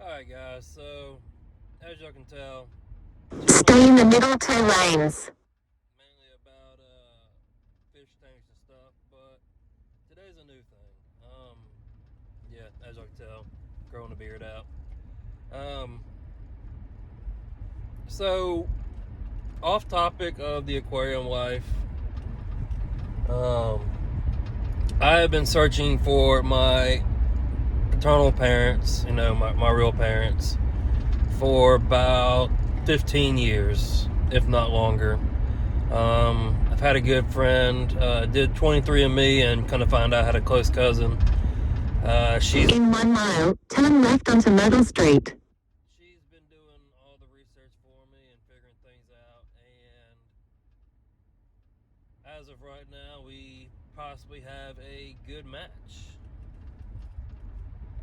Alright guys, so as y'all can tell, Stay in the middle 2 lanes. mainly about fish tanks and stuff, but today's a new thing. Yeah, as y'all can tell, growing the beard out. So off topic of the aquarium life, I have been searching for my paternal parents, my real parents, for about 15 years, if not longer. I've had a good friend, did 23andMe and kind of found out I had a close cousin. She's In 1 mile, turn left onto Myrtle Street.